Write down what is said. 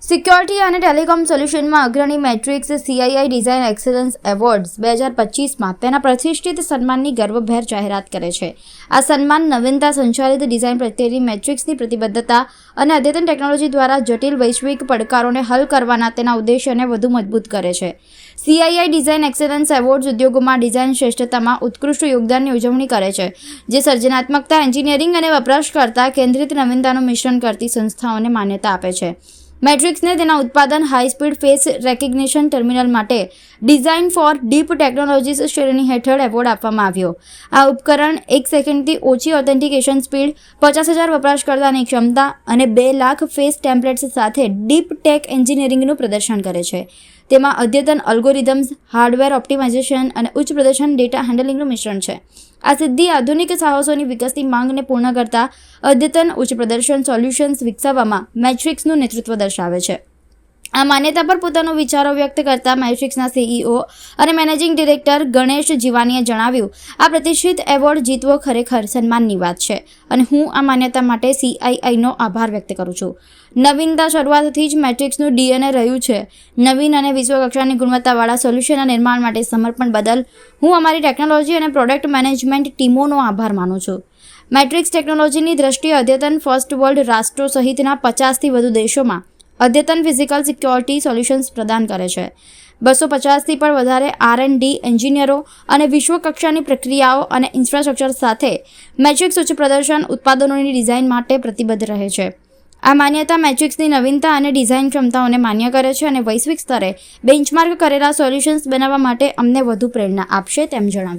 Security અને telecom સોલ્યુશનમાં અગ્રણી Matrix CII design excellence awards 2025માં તેના પ્રતિષ્ઠિત સન્માનની ગર્વભેર જાહેરાત કરે છે. આ સન્માન નવીનતા સંચાલિત ડિઝાઇન પ્રત્યેની મેટ્રિક્સની પ્રતિબદ્ધતા અને અદ્યતન ટેકનોલોજી દ્વારા જટિલ વૈશ્વિક પડકારોને હલ કરવાના તેના ઉદ્દેશ્યને વધુ મજબૂત કરે છે. CII ડિઝાઇન એક્સલન્સ એવોર્ડ્સ ઉદ્યોગોમાં ડિઝાઇન શ્રેષ્ઠતામાં ઉત્કૃષ્ટ યોગદાનની ઉજવણી કરે છે, જે સર્જનાત્મકતા, એન્જિનિયરિંગ અને વપરાશકર્તા કેન્દ્રિત નવીનતાનું મિશ્રણ કરતી સંસ્થાઓને માન્યતા આપે છે. મેટ્રિક્સને તેના ઉત્પાદન high speed face recognition terminal માટે ડિઝાઇન ફોર ડીપ ટેકનોલોજીસ શ્રેણી હેઠળ એવોર્ડ આપવામાં આવ્યો. આ ઉપકરણ 1 સેકન્ડથી ઓછી ઓથેન્ટિકેશન સ્પીડ, 50,000 વપરાશકર્તાની ક્ષમતા અને 2 લાખ ફેસ ટેમ્પલેટ્સ સાથે ડીપ ટેક એન્જિનિયરિંગનું પ્રદર્શન કરે છે. તેમાં અદ્યતન અલ્ગોરિધમ્સ, હાર્ડવેર ઓપ્ટિમાઇઝેશન અને ઉચ્ચ પ્રદર્શન ડેટા હેન્ડલિંગનું મિશ્રણ છે. આ સિદ્ધિ આધુનિક સાહસોની વિકસતી માંગને પૂર્ણ કરતા અદ્યતન ઉચ્ચ પ્રદર્શન સોલ્યુશન્સ વિકસાવવામાં મેટ્રિક્સનું નેતૃત્વ દર્શાવે છે. આ માન્યતા પર પોતાનો વિચારો વ્યક્ત કરતા મેટ્રિક્સના CEO અને મેનેજિંગ ડિરેક્ટર ગણેશ જીવાનીએ જણાવ્યું, આ પ્રતિષ્ઠિત એવોર્ડ જીતવો ખરેખર સન્માનની વાત છે અને હું આ માન્યતા માટે CIIનો આભાર વ્યક્ત કરું છું. નવીનતા શરૂઆતથી જ મેટ્રિક્સનું DNA રહ્યું છે. નવીન અને વિશ્વકક્ષાની ગુણવત્તાવાળા સોલ્યુશનના નિર્માણ માટે સમર્પણ બદલ હું અમારી ટેકનોલોજી અને પ્રોડક્ટ મેનેજમેન્ટ ટીમોનો આભાર માનું છું. મેટ્રિક્સ ટેકનોલોજીની દ્રષ્ટિએ અદ્યતન ફર્સ્ટ વર્લ્ડ રાષ્ટ્રો સહિતના 50થી વધુ દેશોમાં અદ્યતન ફિઝિકલ સિક્યોરિટી સોલ્યુશન્સ પ્રદાન કરે છે. 250થી પણ વધારે R&D એન્જિનિયરો અને વિશ્વકક્ષાની પ્રક્રિયાઓ અને ઇન્ફ્રાસ્ટ્રક્ચર સાથે મેટ્રિક્સ ઉચ્ચ પ્રદર્શન ઉત્પાદનોની ડિઝાઇન માટે પ્રતિબદ્ધ રહે છે. આ માન્યતા મેટ્રિક્સની નવીનતા અને ડિઝાઇન ક્ષમતાઓને માન્ય કરે છે અને વૈશ્વિક સ્તરે બેન્ચમાર્ક કરેલા સોલ્યુશન્સ બનાવવા માટે અમને વધુ પ્રેરણા આપશે તેમ જણાવ્યું.